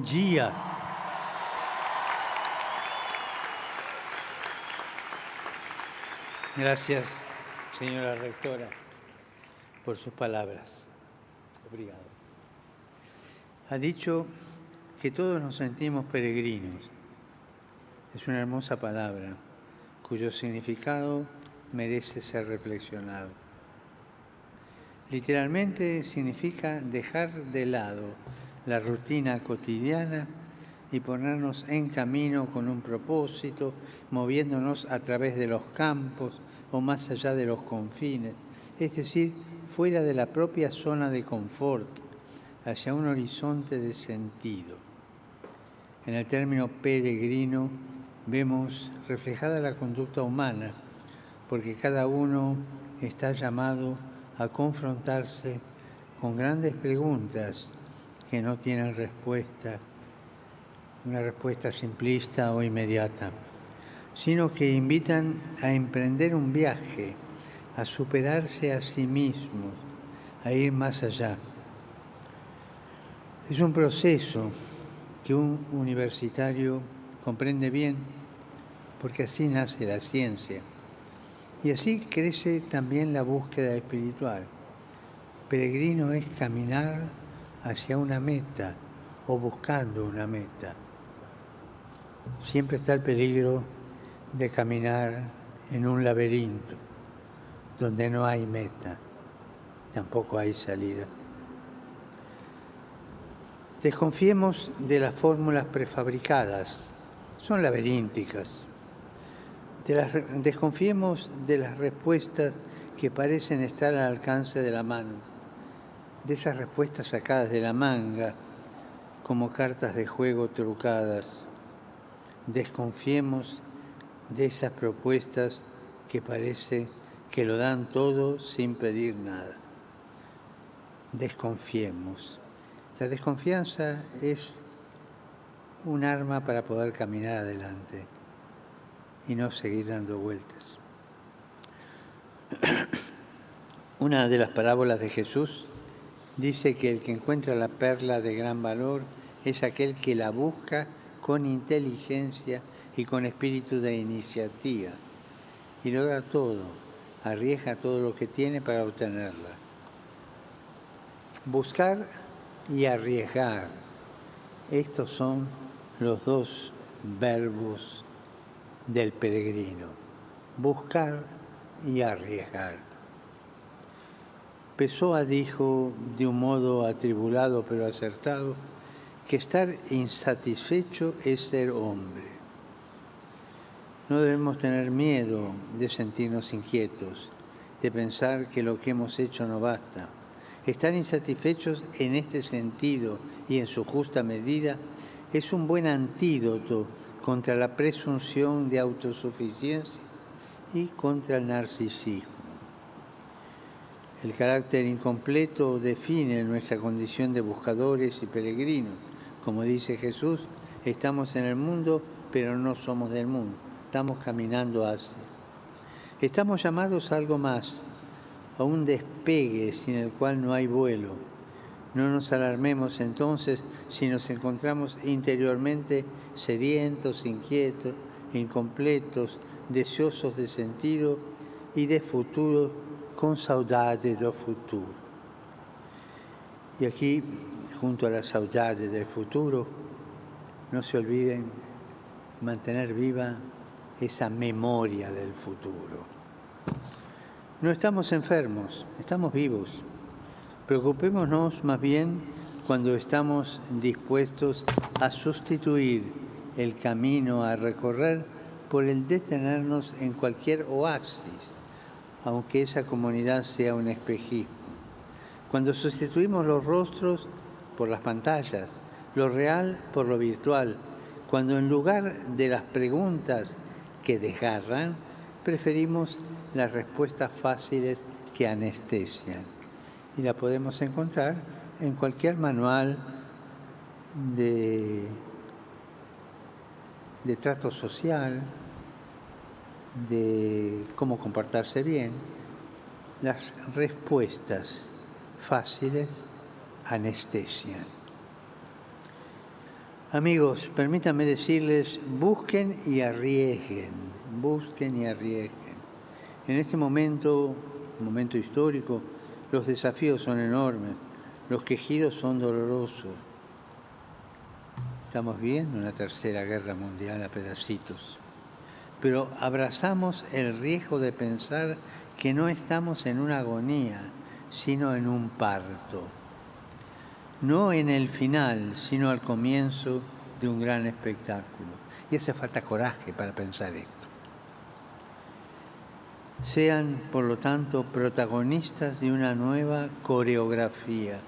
Gia. Gracias, señora rectora, por sus palabras. Obrigado. Ha dicho que todos nos sentimos peregrinos. Es una hermosa palabra cuyo significado merece ser reflexionado. Literalmente significa dejar de lado la rutina cotidiana y ponernos en camino con un propósito, moviéndonos a través de los campos o más allá de los confines, es decir, fuera de la propia zona de confort, hacia un horizonte de sentido. En el término peregrino vemos reflejada la conducta humana, porque cada uno está llamado a confrontarse con grandes preguntas que no tienen respuesta, una respuesta simplista o inmediata, sino que invitan a emprender un viaje, a superarse a sí mismos, a ir más allá. Es un proceso que un universitario comprende bien, porque así nace la ciencia. Y así crece también la búsqueda espiritual. Peregrino es caminar hacia una meta o buscando una meta. Siempre está el peligro de caminar en un laberinto donde no hay meta, tampoco hay salida. Desconfiemos de las fórmulas prefabricadas, son laberínticas. Desconfiemos de las respuestas que parecen estar al alcance de la mano, de esas respuestas sacadas de la manga, como cartas de juego trucadas. Desconfiemos de esas propuestas que parece que lo dan todo sin pedir nada. Desconfiemos. La desconfianza es un arma para poder caminar adelante y no seguir dando vueltas. Una de las parábolas de Jesús dice que el que encuentra la perla de gran valor es aquel que la busca con inteligencia y con espíritu de iniciativa y logra todo, arriesga todo lo que tiene para obtenerla. Buscar y arriesgar, estos son los dos verbos del peregrino, buscar y arriesgar. Pessoa dijo de un modo atribulado pero acertado que estar insatisfecho es ser hombre. No debemos tener miedo de sentirnos inquietos, de pensar que lo que hemos hecho no basta. Estar insatisfechos en este sentido y en su justa medida es un buen antídoto contra la presunción de autosuficiencia y contra el narcisismo. El carácter incompleto define nuestra condición de buscadores y peregrinos. Como dice Jesús, estamos en el mundo, pero no somos del mundo. Estamos caminando hacia. Estamos llamados a algo más, a un despegue sin el cual no hay vuelo. No nos alarmemos entonces si nos encontramos interiormente sedientos, inquietos, incompletos, deseosos de sentido y de futuro, con saudade do futuro. Y aquí, junto a la saudade del futuro, no se olviden mantener viva esa memoria del futuro. No estamos enfermos, estamos vivos. Preocupémonos más bien cuando estamos dispuestos a sustituir el camino a recorrer por el detenernos en cualquier oasis, aunque esa comunidad sea un espejismo. Cuando sustituimos los rostros por las pantallas, lo real por lo virtual, cuando en lugar de las preguntas que desgarran, preferimos las respuestas fáciles que anestesian. Y la podemos encontrar en cualquier manual de trato social, de cómo comportarse bien. Las respuestas fáciles anestesian. Amigos, permítanme decirles, busquen y arriesguen, busquen y arriesguen. En este momento histórico, los desafíos son enormes, los quejidos son dolorosos. Estamos viendo una tercera guerra mundial a pedacitos, pero abrazamos el riesgo de pensar que no estamos en una agonía, sino en un parto. No en el final, sino al comienzo de un gran espectáculo. Y hace falta coraje para pensar esto. Sean, por lo tanto, protagonistas de una nueva coreografía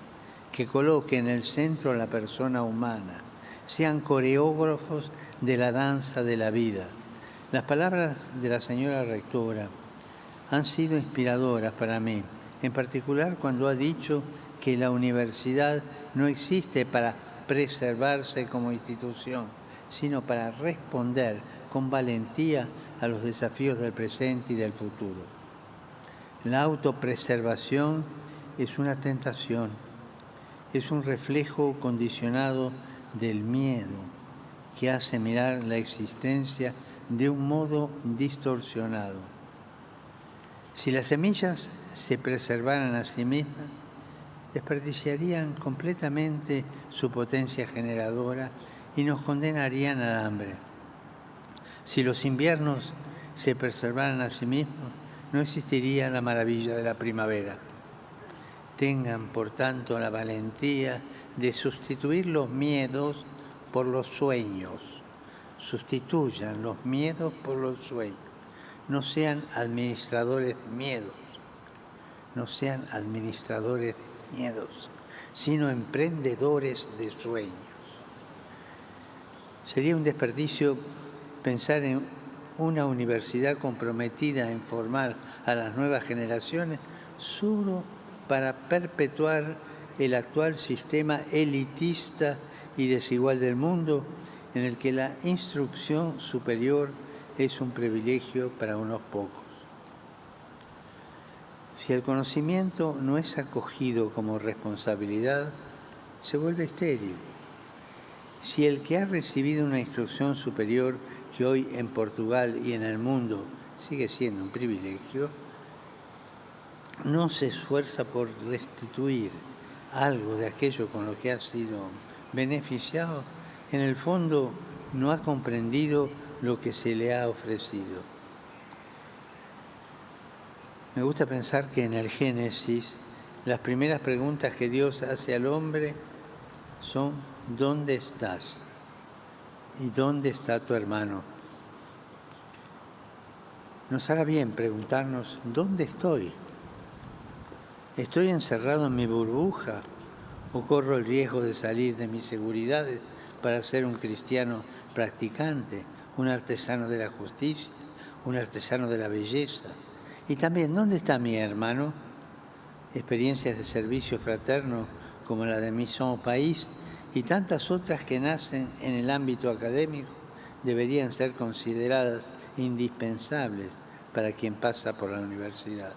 que coloque en el centro a la persona humana. Sean coreógrafos de la danza de la vida. Las palabras de la señora rectora han sido inspiradoras para mí, en particular cuando ha dicho que la universidad no existe para preservarse como institución, sino para responder con valentía a los desafíos del presente y del futuro. La autopreservación es una tentación, es un reflejo condicionado del miedo que hace mirar la existencia de un modo distorsionado. Si las semillas se preservaran a sí mismas, desperdiciarían completamente su potencia generadora y nos condenarían al hambre. Si los inviernos se preservaran a sí mismos, no existiría la maravilla de la primavera. Tengan, por tanto, la valentía de sustituir los miedos por los sueños. Sustituyan los miedos por los sueños. No sean administradores de miedos. No sean administradores de miedos, sino emprendedores de sueños. Sería un desperdicio pensar en una universidad comprometida en formar a las nuevas generaciones solo para perpetuar el actual sistema elitista y desigual del mundo, en el que la instrucción superior es un privilegio para unos pocos. Si el conocimiento no es acogido como responsabilidad, se vuelve estéril. Si el que ha recibido una instrucción superior, que hoy en Portugal y en el mundo sigue siendo un privilegio, no se esfuerza por restituir algo de aquello con lo que ha sido beneficiado, en el fondo no ha comprendido lo que se le ha ofrecido. Me gusta pensar que en el Génesis las primeras preguntas que Dios hace al hombre son: ¿dónde estás? ¿Y dónde está tu hermano? Nos hará bien preguntarnos: ¿dónde estoy? ¿Estoy encerrado en mi burbuja o corro el riesgo de salir de mis seguridades para ser un cristiano practicante, un artesano de la justicia, un artesano de la belleza? Y también, ¿dónde está mi hermano? Experiencias de servicio fraterno como la de Mission au Pays y tantas otras que nacen en el ámbito académico deberían ser consideradas indispensables para quien pasa por la universidad.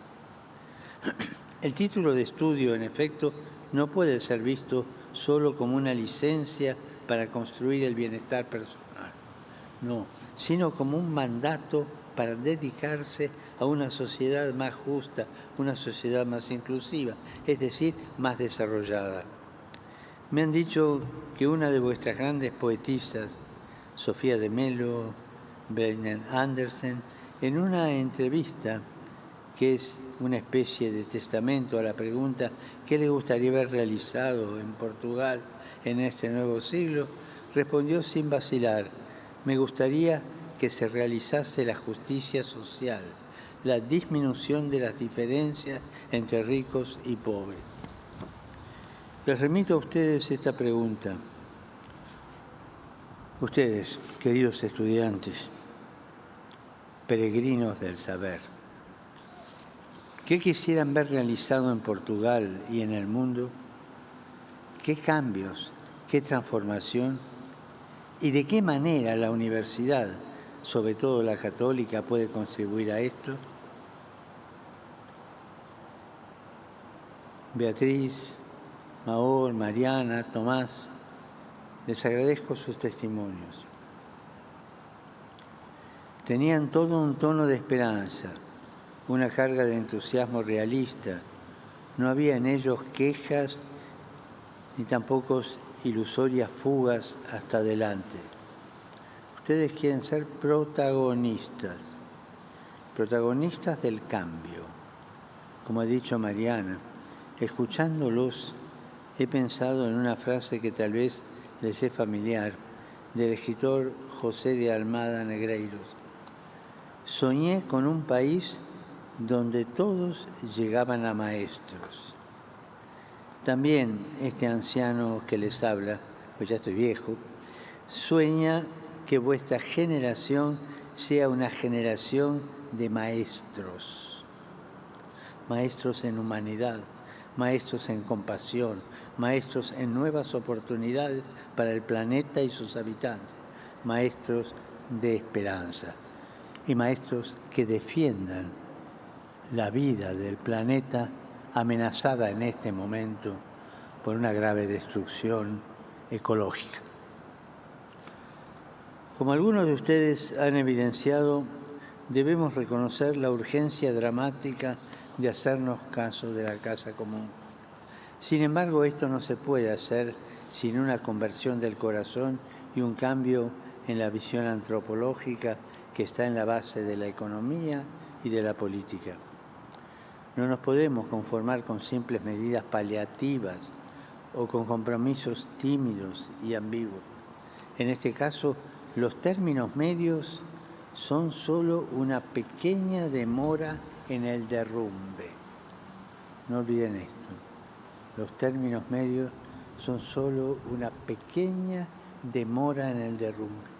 El título de estudio, en efecto, no puede ser visto solo como una licencia para construir el bienestar personal, no, sino como un mandato para dedicarse a una sociedad más justa, una sociedad más inclusiva, es decir, más desarrollada. Me han dicho que una de vuestras grandes poetisas, Sofía de Mello, Breinen Andersen, en una entrevista que es una especie de testamento a la pregunta ¿qué le gustaría haber realizado en Portugal en este nuevo siglo?, respondió sin vacilar: me gustaría que se realizase la justicia social, la disminución de las diferencias entre ricos y pobres. Les remito a ustedes esta pregunta. Ustedes, queridos estudiantes, peregrinos del saber, ¿qué quisieran ver realizado en Portugal y en el mundo? ¿Qué cambios, qué transformación y de qué manera la universidad, sobre todo la católica, puede contribuir a esto? Beatriz, Maor, Mariana, Tomás, Les agradezco sus testimonios. Tenían todo un tono de esperanza, una carga de entusiasmo realista. No había en ellos quejas ni tampoco ilusorias fugas hasta adelante. Ustedes quieren ser protagonistas del cambio. Como ha dicho Mariana, escuchándolos he pensado en una frase que tal vez les es familiar, del escritor José de Almada Negreiros. Soñé con un país donde todos llegaban a maestros. También este anciano que les habla, pues ya estoy viejo, sueña que vuestra generación sea una generación de maestros. Maestros en humanidad, maestros en compasión, maestros en nuevas oportunidades para el planeta y sus habitantes, maestros de esperanza y maestros que defiendan la vida del planeta amenazada en este momento por una grave destrucción ecológica. Como algunos de ustedes han evidenciado, debemos reconocer la urgencia dramática de hacernos caso de la casa común. Sin embargo, esto no se puede hacer sin una conversión del corazón y un cambio en la visión antropológica que está en la base de la economía y de la política. No nos podemos conformar con simples medidas paliativas o con compromisos tímidos y ambiguos. En este caso, los términos medios son solo una pequeña demora en el derrumbe. No olviden esto. Los términos medios son solo una pequeña demora en el derrumbe.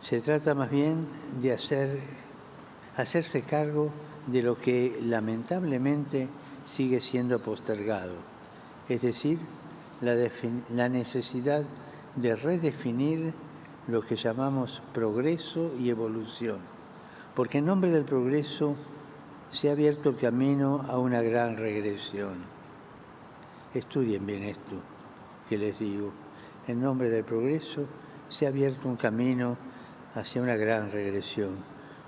Se trata más bien de hacerse cargo de lo que lamentablemente sigue siendo postergado, es decir, la necesidad de redefinir lo que llamamos progreso y evolución, porque en nombre del progreso se ha abierto el camino a una gran regresión. Estudien bien esto que les digo. En nombre del progreso se ha abierto un camino hacia una gran regresión.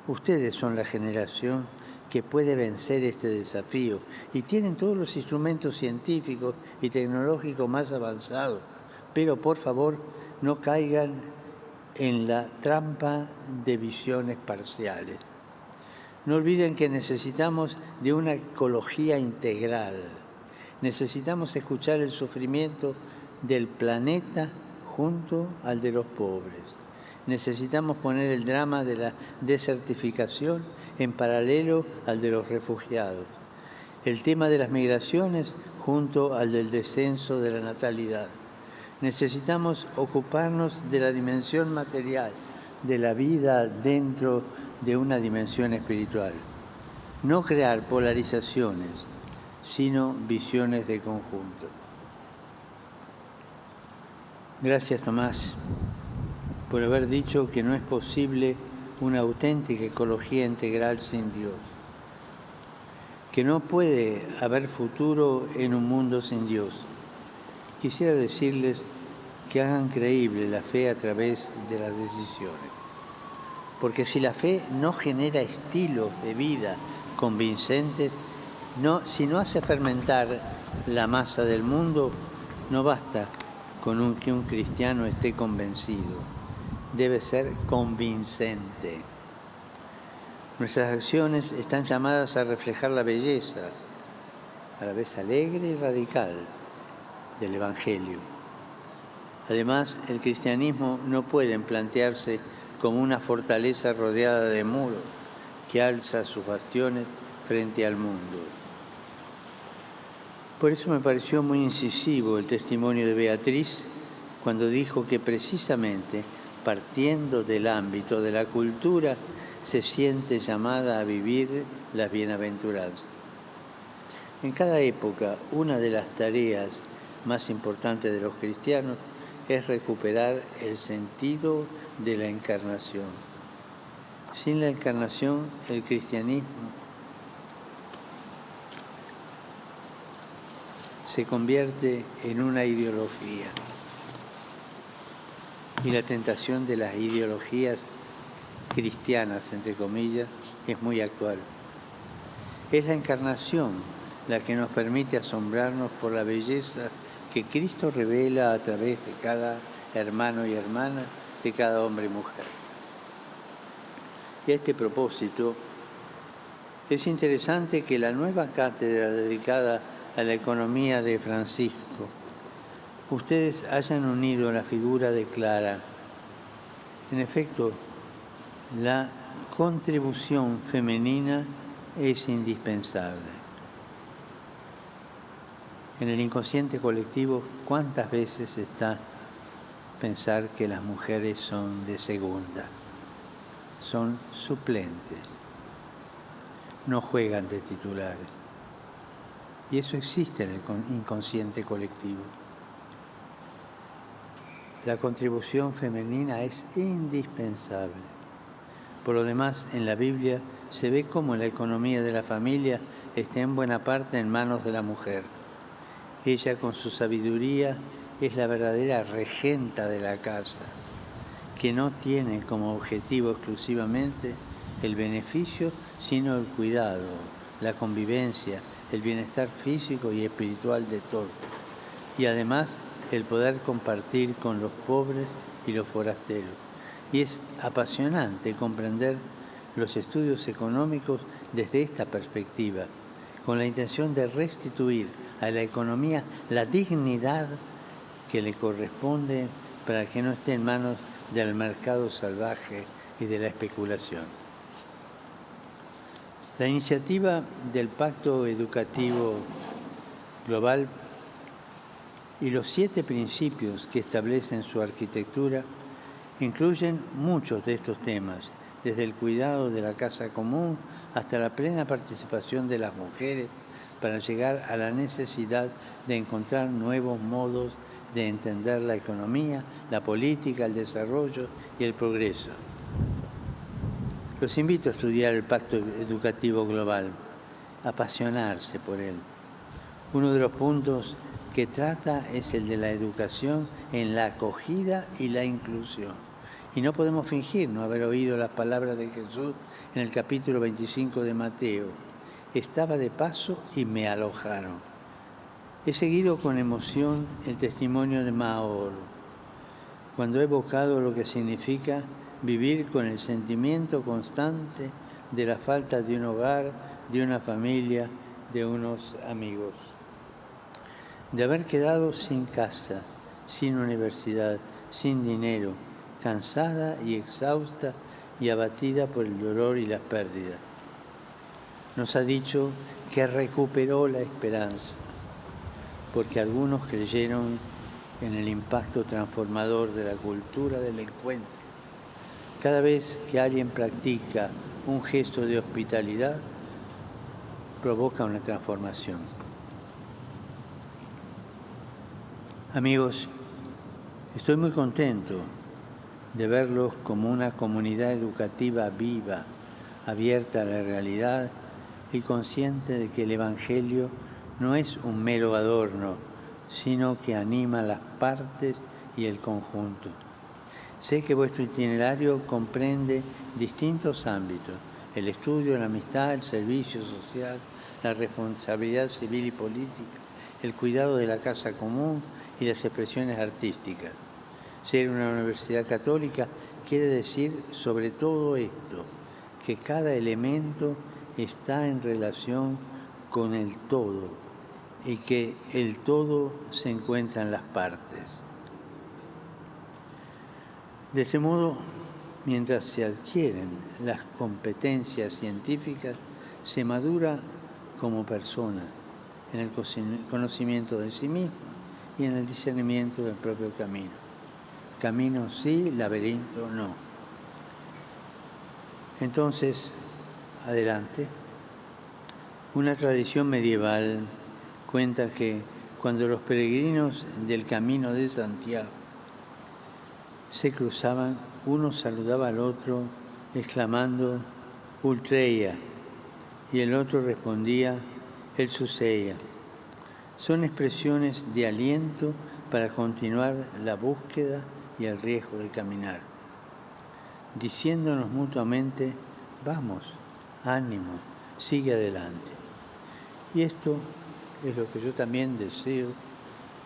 Ustedes son la generación que puede vencer este desafío y tienen todos los instrumentos científicos y tecnológicos más avanzados, pero por favor no caigan en la trampa de visiones parciales. No olviden que necesitamos de una ecología integral. Necesitamos escuchar el sufrimiento del planeta junto al de los pobres. Necesitamos poner el drama de la desertificación en paralelo al de los refugiados. El tema de las migraciones junto al del descenso de la natalidad. Necesitamos ocuparnos de la dimensión material, de la vida dentro de una dimensión espiritual. No crear polarizaciones, sino visiones de conjunto. Gracias, Tomás, por haber dicho que no es posible una auténtica ecología integral sin Dios, que no puede haber futuro en un mundo sin Dios. Quisiera decirles que hagan creíble la fe a través de las decisiones, porque si la fe no genera estilos de vida convincentes, si no hace fermentar la masa del mundo, no basta con que un cristiano esté convencido, debe ser convincente. Nuestras acciones están llamadas a reflejar la belleza, a la vez alegre y radical, del Evangelio. Además, el cristianismo no puede plantearse como una fortaleza rodeada de muros que alza sus bastiones frente al mundo. Por eso me pareció muy incisivo el testimonio de Beatriz cuando dijo que precisamente partiendo del ámbito de la cultura se siente llamada a vivir las bienaventuranzas. En cada época, una de las tareas más importantes de los cristianos es recuperar el sentido de la encarnación. Sin la encarnación, el cristianismo se convierte en una ideología. Y la tentación de las ideologías cristianas, entre comillas, es muy actual. Es la encarnación la que nos permite asombrarnos por la belleza que Cristo revela a través de cada hermano y hermana, de cada hombre y mujer. Y a este propósito, es interesante que la nueva cátedra dedicada a la economía de Francisco, ustedes hayan unido la figura de Clara. En efecto, la contribución femenina es indispensable. En el inconsciente colectivo, ¿cuántas veces está pensar que las mujeres son de segunda? Son suplentes, no juegan de titulares. Y eso existe en el inconsciente colectivo. La contribución femenina es indispensable. Por lo demás, en la Biblia se ve cómo la economía de la familia está en buena parte en manos de la mujer. Ella, con su sabiduría, es la verdadera regenta de la casa, que no tiene como objetivo exclusivamente el beneficio, sino el cuidado, la convivencia, el bienestar físico y espiritual de todos. Y además, el poder compartir con los pobres y los forasteros. Y es apasionante comprender los estudios económicos desde esta perspectiva, con la intención de restituir a la economía la dignidad que le corresponde para que no esté en manos del mercado salvaje y de la especulación. La iniciativa del Pacto Educativo Global y los 7 principios que establecen su arquitectura incluyen muchos de estos temas, desde el cuidado de la casa común hasta la plena participación de las mujeres para llegar a la necesidad de encontrar nuevos modos de entender la economía, la política, el desarrollo y el progreso. Los invito a estudiar el Pacto Educativo Global, a apasionarse por él. Uno de los puntos que trata es el de la educación en la acogida y la inclusión. Y no podemos fingir no haber oído las palabras de Jesús en el capítulo 25 de Mateo. Estaba de paso y me alojaron. He seguido con emoción el testimonio de Maor, cuando he evocado lo que significa vivir con el sentimiento constante de la falta de un hogar, de una familia, de unos amigos. De haber quedado sin casa, sin universidad, sin dinero, cansada y exhausta y abatida por el dolor y las pérdidas. Nos ha dicho que recuperó la esperanza, porque algunos creyeron en el impacto transformador de la cultura del encuentro. Cada vez que alguien practica un gesto de hospitalidad, provoca una transformación. Amigos, estoy muy contento de verlos como una comunidad educativa viva, abierta a la realidad y consciente de que el Evangelio no es un mero adorno, sino que anima las partes y el conjunto. Sé que vuestro itinerario comprende distintos ámbitos: el estudio, la amistad, el servicio social, la responsabilidad civil y política, el cuidado de la casa común y las expresiones artísticas. Ser una universidad católica quiere decir sobre todo esto, que cada elemento está en relación con el todo y que el todo se encuentra en las partes. De este modo, mientras se adquieren las competencias científicas, se madura como persona en el conocimiento de sí mismo y en el discernimiento del propio camino. Camino sí, laberinto no. Entonces, adelante. Una tradición medieval cuenta que cuando los peregrinos del Camino de Santiago se cruzaban, uno saludaba al otro exclamando Ultreia y el otro respondía El Suseia. son expresiones de aliento para continuar la búsqueda y el riesgo de caminar, diciéndonos mutuamente, vamos, ánimo, sigue adelante. Y esto es lo que yo también deseo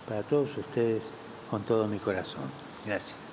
para todos ustedes con todo mi corazón. Gracias.